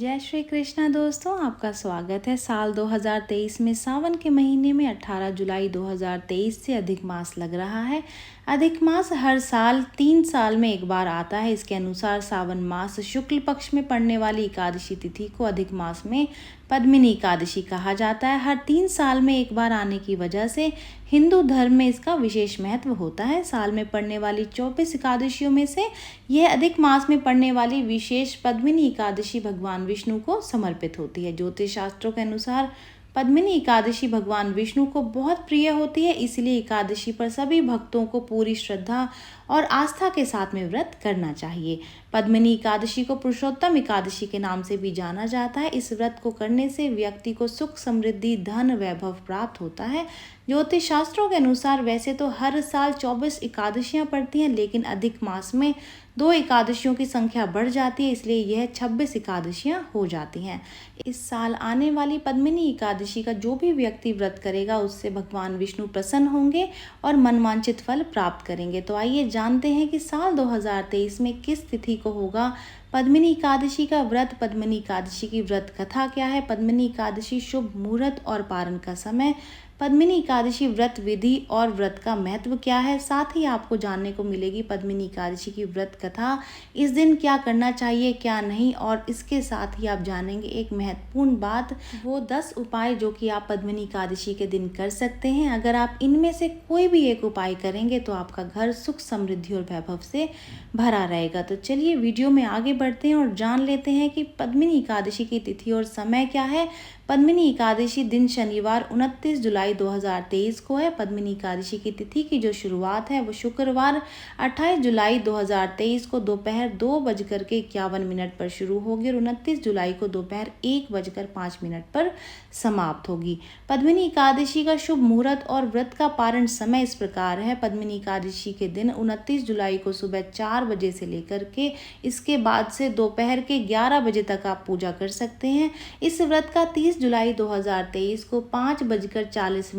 जय श्री कृष्णा दोस्तों, आपका स्वागत है। साल 2023 में सावन के महीने में 18 जुलाई 2023 से अधिक मास लग रहा है। अधिक मास हर साल 3 साल में एक बार आता है। इसके अनुसार सावन मास शुक्ल पक्ष में पड़ने वाली एकादशी तिथि को अधिक मास में पद्मिनी एकादशी कहा जाता है। हर 3 साल में एक बार आने की वजह से हिंदू धर्म में इसका विशेष महत्व होता है। साल में पड़ने वाली 24 एकादशियों में से यह अधिक मास में पड़ने वाली विशेष पद्मिनी एकादशी भगवान विष्णु को समर्पित होती है। ज्योतिष शास्त्रों के अनुसार पद्मिनी एकादशी भगवान विष्णु को बहुत प्रिय होती है, इसलिए एकादशी पर सभी भक्तों को पूरी श्रद्धा और आस्था के साथ में व्रत करना चाहिए। पद्मिनी एकादशी को पुरुषोत्तम एकादशी के नाम से भी जाना जाता है। इस व्रत को करने से व्यक्ति को सुख, समृद्धि, धन, वैभव प्राप्त होता है। ज्योतिष शास्त्रों के अनुसार वैसे तो हर साल 24 एकादशियां पड़ती हैं, लेकिन अधिक मास में 2 एकादशियों की संख्या बढ़ जाती है, इसलिए यह 26 एकादशियां हो जाती हैं। इस साल आने वाली पद्मिनी एकादशी का जो भी व्यक्ति व्रत करेगा उससे भगवान विष्णु प्रसन्न होंगे और मनवांछित फल प्राप्त करेंगे। तो आइए जानते हैं कि साल 2023 में किस तिथि को होगा पद्मिनी एकादशी का व्रत। पद्मिनी एकादशी की व्रत कथा क्या है, पद्मिनी एकादशी शुभ मुहूर्त और पारण का समय, पद्मिनी एकादशी व्रत विधि और व्रत का महत्व क्या है। साथ ही आपको जानने को मिलेगी पद्मिनी एकादशी की व्रत कथा, इस दिन क्या करना चाहिए क्या नहीं, और इसके साथ ही आप जानेंगे एक महत्वपूर्ण बात, वो 10 उपाय जो कि आप पद्मिनी एकादशी के दिन कर सकते हैं। अगर आप इनमें से कोई भी एक उपाय करेंगे तो आपका घर सुख, समृद्धि और वैभव से भरा रहेगा। तो चलिए वीडियो में आगे बढ़ते हैं और जान लेते हैं कि पद्मिनी एकादशी की तिथि और समय क्या है। पद्मिनी एकादशी दिन शनिवार 29 जुलाई 2023 को है। पद्मिनी एकादशी की तिथि की जो शुरुआत है वो शुक्रवार 28 जुलाई 2023 को दोपहर 2:51 पर शुरू होगी और 29 जुलाई को दोपहर 1:05 पर समाप्त होगी। पद्मिनी एकादशी का शुभ मुहूर्त और व्रत का पारण समय इस प्रकार है। पद्मिनी एकादशी के दिन 29 जुलाई को सुबह 4 बजे से लेकर के इसके बाद से दोपहर के 11 बजे तक आप पूजा कर सकते हैं। इस व्रत का 30 जुलाई 2023 को 5:40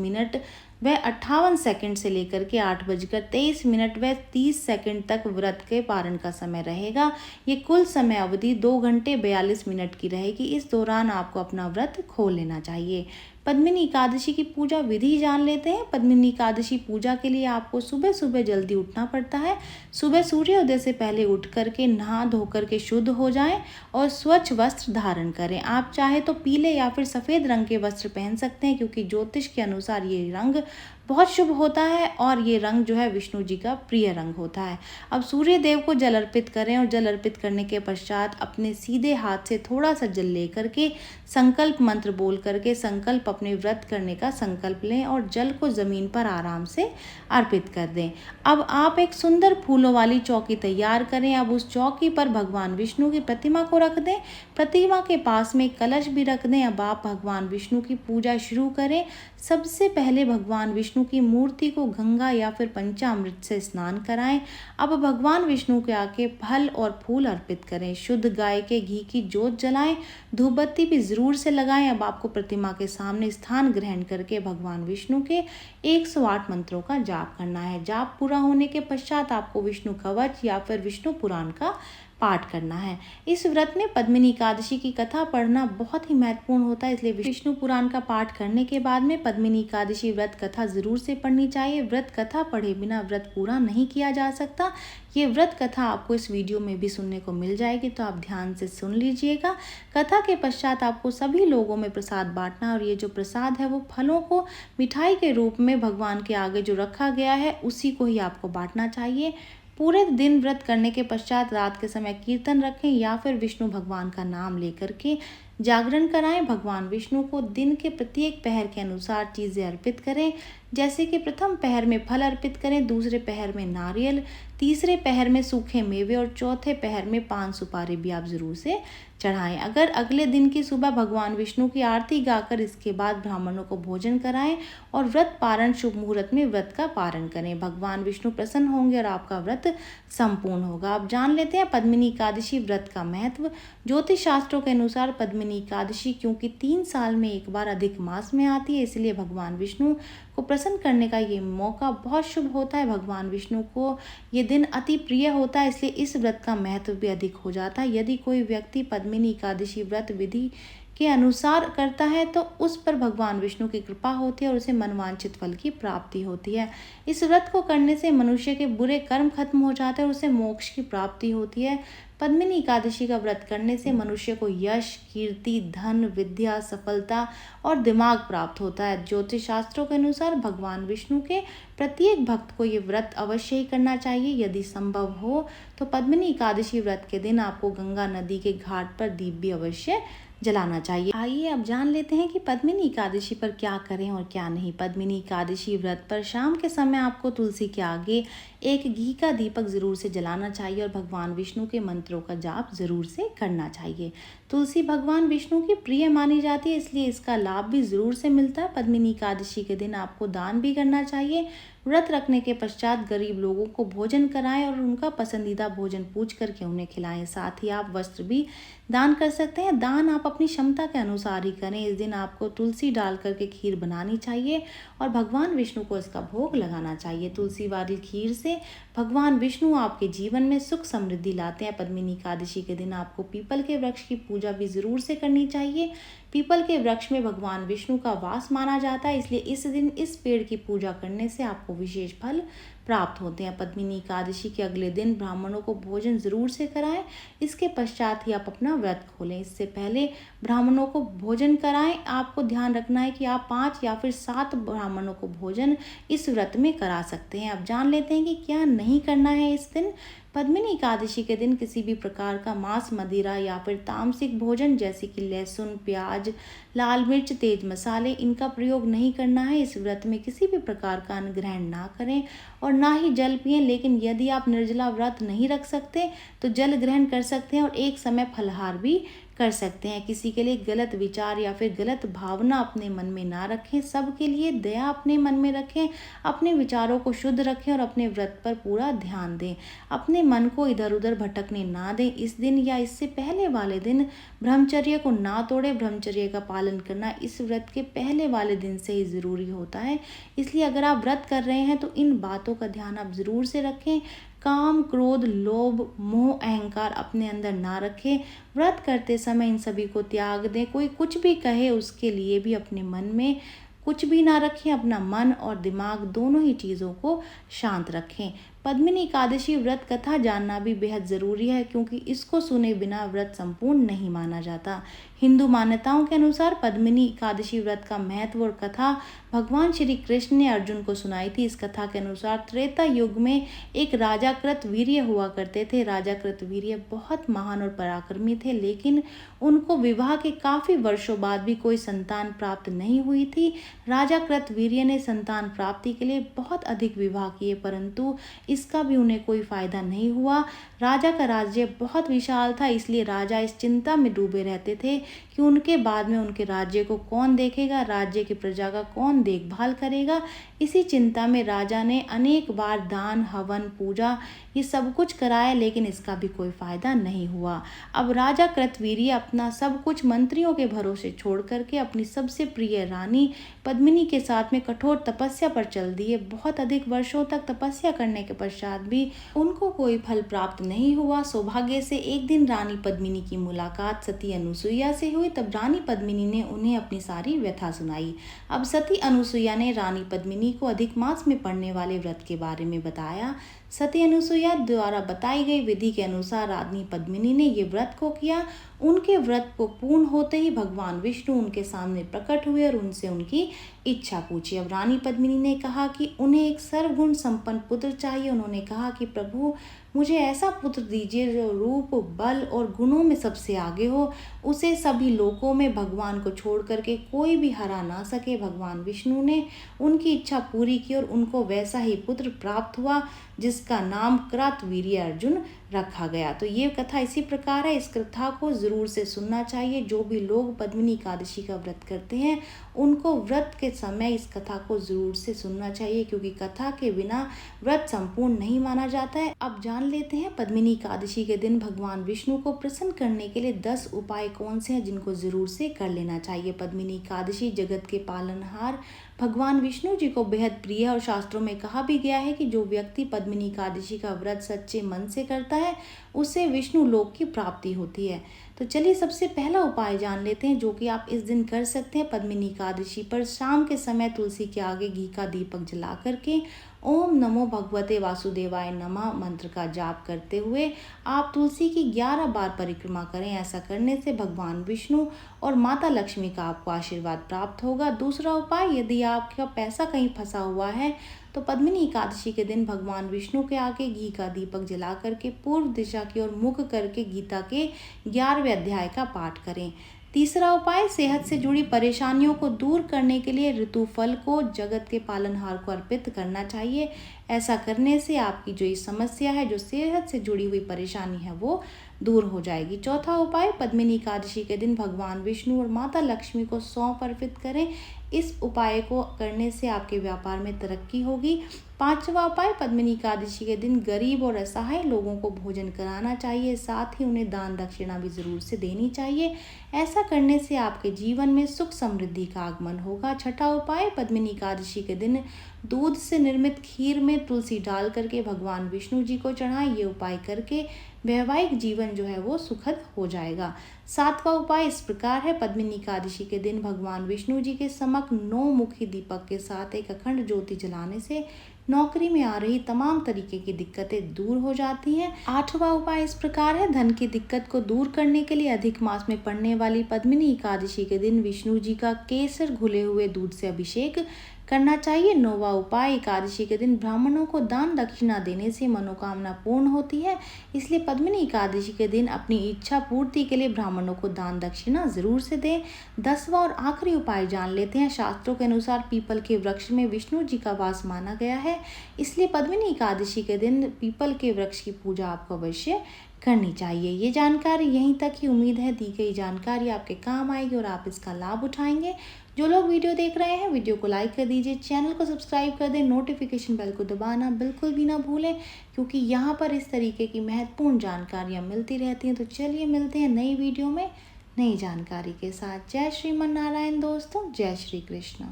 व 58 सेकंड से लेकर के 8:23 व 30 सेकंड तक व्रत के पारण का समय रहेगा। ये कुल समय अवधि 2 घंटे 42 मिनट की रहेगी। इस दौरान आपको अपना व्रत खोल लेना चाहिए। पद्मिनी एकादशी की पूजा विधि जान लेते हैं। पद्मिनी एकादशी पूजा के लिए आपको सुबह सुबह जल्दी उठना पड़ता है। सुबह सूर्योदय से पहले उठ करके नहा धो करके शुद्ध हो जाएं और स्वच्छ वस्त्र धारण करें। आप चाहे तो पीले या फिर सफ़ेद रंग के वस्त्र पहन सकते हैं, क्योंकि ज्योतिष के अनुसार ये रंग बहुत शुभ होता है और ये रंग जो है विष्णु जी का प्रिय रंग होता है। अब सूर्य देव को जल अर्पित करें और जल अर्पित करने के पश्चात अपने सीधे हाथ से थोड़ा सा जल ले करके संकल्प मंत्र बोल करके संकल्प अपने व्रत करने का संकल्प लें और जल को ज़मीन पर आराम से अर्पित कर दें। अब आप एक सुंदर फूलों वाली चौकी तैयार करें। अब उस चौकी पर भगवान विष्णु की प्रतिमा को रख दें। प्रतिमा के पास में कलश भी रख दें। अब आप भगवान विष्णु की पूजा शुरू करें। सबसे पहले भगवान विष्णु की मूर्ति को गंगा या फिर पंचामृत से स्नान कराएं। अब भगवान विष्णु के आगे फल और फूल अर्पित करें। शुद्ध गाय के घी की जोत जलाएं। धूप बत्ती भी जरूर से लगाएं। अब आपको प्रतिमा के सामने स्थान ग्रहण करके भगवान विष्णु के 108 मंत्रों का जाप करना है। जाप पूरा होने के पश्चात आपको विष्णु कवच या फिर विष्णु पुराण का पाठ करना है। इस व्रत में पद्मिनी एकादशी की कथा पढ़ना बहुत ही महत्वपूर्ण होता है, इसलिए विष्णु पुराण का पाठ करने के बाद में पद्मिनी एकादशी व्रत कथा जरूर से पढ़नी चाहिए। व्रत कथा पढ़े बिना व्रत पूरा नहीं किया जा सकता। ये व्रत कथा आपको इस वीडियो में भी सुनने को मिल जाएगी, तो आप ध्यान से सुन लीजिएगा। कथा के पश्चात आपको सभी लोगों में प्रसाद बांटना, और ये जो प्रसाद है वो फलों को मिठाई के रूप में भगवान के आगे जो रखा गया है उसी को ही आपको बांटना चाहिए। पूरे दिन व्रत करने के पश्चात रात के समय कीर्तन रखें या फिर विष्णु भगवान का नाम लेकर के जागरण कराएं। भगवान विष्णु को दिन के प्रत्येक पहर के अनुसार चीज़ें अर्पित करें, जैसे कि प्रथम पहर में फल अर्पित करें, दूसरे पहर में नारियल, तीसरे पहर में सूखे मेवे और चौथे पहर में पान सुपारी भी आप जरूर से चढ़ाएं। अगर अगले दिन की सुबह भगवान विष्णु की आरती गाकर इसके बाद ब्राह्मणों को भोजन कराएं और व्रत पारण शुभ मुहूर्त में व्रत का पारण करें। भगवान विष्णु प्रसन्न होंगे और आपका व्रत संपूर्ण होगा। अब जान लेते हैं पद्मिनी एकादशी व्रत का महत्व। ज्योतिष शास्त्रों के अनुसार पद्मिनी एकादशी क्योंकि 3 साल में एक बार अधिक मास में आती है, इसलिए भगवान विष्णु को प्रसन्न करने का ये मौका बहुत शुभ होता है। भगवान विष्णु को ये दिन अति प्रिय होता है, इसलिए इस व्रत का महत्व भी अधिक हो जाता है। यदि कोई व्यक्ति पद्मिनी एकादशी व्रत विधि के अनुसार करता है तो उस पर भगवान विष्णु की कृपा होती है और उसे मनवांछित फल की प्राप्ति होती है। इस व्रत को करने से मनुष्य के बुरे कर्म खत्म हो जाते हैं और उसे मोक्ष की प्राप्ति होती है। पद्मिनी एकादशी का व्रत करने से मनुष्य को यश, कीर्ति, धन, विद्या, सफलता और दिमाग प्राप्त होता है। ज्योतिष शास्त्रों के अनुसार भगवान विष्णु के प्रत्येक भक्त को ये व्रत अवश्य ही करना चाहिए। यदि संभव हो तो पद्मिनी एकादशी व्रत के दिन आपको गंगा नदी के घाट पर दीप भी अवश्य जलाना चाहिए। आइए अब जान लेते हैं कि पद्मिनी एकादशी पर क्या करें और क्या नहीं। पद्मिनी एकादशी व्रत पर शाम के समय आपको तुलसी के आगे एक घी का दीपक जरूर से जलाना चाहिए और भगवान विष्णु के मंत्रों का जाप जरूर से करना चाहिए। तुलसी भगवान विष्णु की प्रिय मानी जाती है, इसलिए इसका लाभ भी जरूर से मिलता है। पद्मिनी एकादशी के दिन आपको दान भी करना चाहिए। व्रत रखने के पश्चात गरीब लोगों को भोजन कराएं और उनका पसंदीदा भोजन पूछ करके उन्हें खिलाएं। साथ ही आप वस्त्र भी दान कर सकते हैं। दान आप अपनी क्षमता के अनुसार ही करें। इस दिन आपको तुलसी डाल करके खीर बनानी चाहिए और भगवान विष्णु को इसका भोग लगाना चाहिए। तुलसी वाली खीर से भगवान विष्णु आपके जीवन में सुख समृद्धि लाते हैं। पद्मिनी एकादशी के दिन आपको पीपल के वृक्ष की पूजा भी जरूर से करनी चाहिए। पीपल के वृक्ष में भगवान विष्णु का वास माना जाता है, इसलिए इस दिन इस पेड़ की पूजा करने से आपको विशेष फल प्राप्त होते हैं। पद्मिनी एकादशी के अगले दिन ब्राह्मणों को भोजन जरूर से कराएं। इसके पश्चात ही आप अपना व्रत खोलें। इससे पहले ब्राह्मणों को भोजन कराएं। आपको ध्यान रखना है कि आप 5 या फिर 7 ब्राह्मणों को भोजन इस व्रत में करा सकते हैं। अब जान लेते हैं कि क्या नहीं करना है इस दिन। पद्मिनी एकादशी के दिन किसी भी प्रकार का मांस, मदिरा या फिर तामसिक भोजन जैसे कि लहसुन, प्याज, लाल मिर्च, तेज मसाले, इनका प्रयोग नहीं करना है। इस व्रत में किसी भी प्रकार का अन्न ग्रहण ना करें और ना ही जल पिएं। लेकिन यदि आप निर्जला व्रत नहीं रख सकते तो जल ग्रहण कर सकते हैं और एक समय फलाहार भी कर सकते हैं। किसी के लिए गलत विचार या फिर गलत भावना अपने मन में ना रखें। सबके लिए दया अपने मन में रखें। अपने विचारों को शुद्ध रखें और अपने व्रत पर पूरा ध्यान दें। अपने मन को इधर उधर भटकने ना दें। इस दिन या इससे पहले वाले दिन ब्रह्मचर्य को ना तोड़ें। ब्रह्मचर्य का पालन करना इस व्रत के पहले वाले दिन से ही ज़रूरी होता है, इसलिए अगर आप व्रत कर रहे हैं तो इन बातों का ध्यान आप ज़रूर से रखें। काम, क्रोध, लोभ, मोह, अहंकार अपने अंदर ना रखें। व्रत करते समय इन सभी को त्याग दें। कोई कुछ भी कहे उसके लिए भी अपने मन में कुछ भी ना रखें। अपना मन और दिमाग दोनों ही चीज़ों को शांत रखें। पद्मिनी एकादशी व्रत कथा जानना भी बेहद ज़रूरी है, क्योंकि इसको सुने बिना व्रत संपूर्ण नहीं माना जाता। हिंदू मान्यताओं के अनुसार पद्मिनी एकादशी व्रत का महत्व और कथा भगवान श्री कृष्ण ने अर्जुन को सुनाई थी। इस कथा के अनुसार त्रेता युग में एक राजा कृतवीर्य हुआ करते थे। राजा कृतवीर्य बहुत महान और पराक्रमी थे, लेकिन उनको विवाह के काफ़ी वर्षों बाद भी कोई संतान प्राप्त नहीं हुई थी। राजा कृतवीर्य ने संतान प्राप्ति के लिए बहुत अधिक विवाह किए, परंतु इसका भी उन्हें कोई फायदा नहीं हुआ। राजा का राज्य बहुत विशाल था, इसलिए राजा इस चिंता में डूबे रहते थे कि उनके बाद में उनके राज्य को कौन देखेगा, राज्य की प्रजा का कौन देखभाल करेगा। इसी चिंता में राजा ने अनेक बार दान, हवन, पूजा ये सब कुछ कराया, लेकिन इसका भी कोई फायदा नहीं हुआ। अब राजा कृतवीर्य अपना सब कुछ मंत्रियों के भरोसे छोड़ करके अपनी सबसे प्रिय रानी पद्मिनी के साथ में कठोर तपस्या पर चल दिए। बहुत अधिक वर्षों तक तपस्या करने के पश्चात भी उनको कोई फल प्राप्त नहीं हुआ। सौभाग्य से एक दिन रानी पद्मिनी की मुलाकात सती अनुसुईया से हुई। तब रानी पद्मिनी ने उन्हें अपनी सारी व्यथा सुनाई। अब सती अनुसुईया ने रानी पद्मिनी को अधिक मास में पड़ने वाले व्रत के बारे में बताया। सती अनुसुईया द्वारा बताई गई विधि के अनुसार रानी पद्मिनी ने ये व्रत को किया। उनके व्रत को पूर्ण होते ही भगवान विष्णु उनके सामने प्रकट हुए और उनसे उनकी इच्छा पूछी। अब रानी पद्मिनी ने कहा कि उन्हें एक सर्वगुण संपन्न पुत्र चाहिए। उन्होंने कहा कि प्रभु, मुझे ऐसा पुत्र दीजिए जो रूप, बल और गुणों में सबसे आगे हो, उसे सभी लोकों में भगवान को छोड़ करके कोई भी हरा ना सके। भगवान विष्णु ने उनकी इच्छा पूरी की और उनको वैसा ही पुत्र प्राप्त हुआ, जिसका नाम कृतवीर्य अर्जुन रखा गया। तो ये कथा इसी प्रकार है। इस कथा को जरूर से सुनना चाहिए। जो भी लोग पद्मिनी एकादशी का व्रत करते हैं उनको व्रत के समय इस कथा को जरूर से सुनना चाहिए, क्योंकि कथा के बिना व्रत संपूर्ण नहीं माना जाता है। अब जान लेते हैं पद्मिनी एकादशी के दिन भगवान विष्णु को प्रसन्न करने के लिए 10 उपाय कौन से हैं जिनको जरूर से कर लेना चाहिए। पद्मिनी एकादशी जगत के पालनहार भगवान विष्णु जी को बेहद प्रिय है और शास्त्रों में कहा भी गया है कि जो व्यक्ति पद्मिनी एकादशी का व्रत सच्चे मन से करता है उसे विष्णु लोक की प्राप्ति होती है। तो चलिए सबसे पहला उपाय जान लेते हैं जो कि आप इस दिन कर सकते हैं। पद्मिनी एकादशी पर शाम के समय तुलसी के आगे घी का दीपक जला करके ओम नमो भगवते वासुदेवाय नमः मंत्र का जाप करते हुए आप तुलसी की 11 बार परिक्रमा करें। ऐसा करने से भगवान विष्णु और माता लक्ष्मी का आपको आशीर्वाद प्राप्त होगा। दूसरा उपाय, यदि आपका पैसा कहीं फंसा हुआ है तो पद्मिनी एकादशी के दिन भगवान विष्णु के आगे घी का दीपक जला करके पूर्व दिशा की ओर मुख करके गीता के 11वें अध्याय का पाठ करें। तीसरा उपाय, सेहत से जुड़ी परेशानियों को दूर करने के लिए ऋतुफल को जगत के पालनहार को अर्पित करना चाहिए। ऐसा करने से आपकी जो ये समस्या है, जो सेहत से जुड़ी हुई परेशानी है, वो दूर हो जाएगी। चौथा उपाय, पद्मिनी एकादशी के दिन भगवान विष्णु और माता लक्ष्मी को सौंफ अर्पित करें। इस उपाय को करने से आपके व्यापार में तरक्की होगी। पांचवा उपाय, पद्मिनी एकादशी के दिन गरीब और असहाय लोगों को भोजन कराना चाहिए, साथ ही उन्हें दान दक्षिणा भी जरूर से देनी चाहिए। ऐसा करने से आपके जीवन में सुख समृद्धि का आगमन होगा। छठा उपाय, पद्मिनी एकादशी के दिन दूध से निर्मित खीर में तुलसी डाल करके भगवान विष्णु जी को चढ़ाएं। ये उपाय करके वैवाहिक जीवन जो है वो सुखद हो जाएगा। सातवां उपाय इस प्रकार है, पद्मिनी एकादशी के दिन भगवान विष्णु जी के समक्ष 9 मुखी दीपक के साथ एक अखंड ज्योति जलाने से नौकरी में आ रही तमाम तरीके की दिक्कतें दूर हो जाती हैं। आठवां उपाय इस प्रकार है, धन की दिक्कत को दूर करने के लिए अधिक मास में पड़ने वाली पद्मिनी एकादशी के दिन विष्णु जी का केसर घुले हुए दूध से अभिषेक करना चाहिए। नौवां उपाय, एकादशी के दिन ब्राह्मणों को दान दक्षिणा देने से मनोकामना पूर्ण होती है, इसलिए पद्मिनी एकादशी के दिन अपनी इच्छा पूर्ति के लिए ब्राह्मणों को दान दक्षिणा जरूर से दें। 10वां और आखिरी उपाय जान लेते हैं। शास्त्रों के अनुसार पीपल के वृक्ष में विष्णु जी का वास माना गया है, इसलिए पद्मिनी एकादशी के दिन पीपल के वृक्ष की पूजा आपको अवश्य करनी चाहिए। ये जानकारी यहीं तक ही। उम्मीद है दी गई जानकारी आपके काम आएगी और आप इसका लाभ उठाएंगे। जो लोग वीडियो देख रहे हैं, वीडियो को लाइक कर दीजिए, चैनल को सब्सक्राइब कर दें, नोटिफिकेशन बेल को दबाना बिल्कुल भी ना भूलें, क्योंकि यहाँ पर इस तरीके की महत्वपूर्ण जानकारियाँ मिलती रहती हैं। तो चलिए मिलते हैं नई वीडियो में नई जानकारी के साथ। जय श्रीमन नारायण दोस्तों, जय श्री कृष्ण।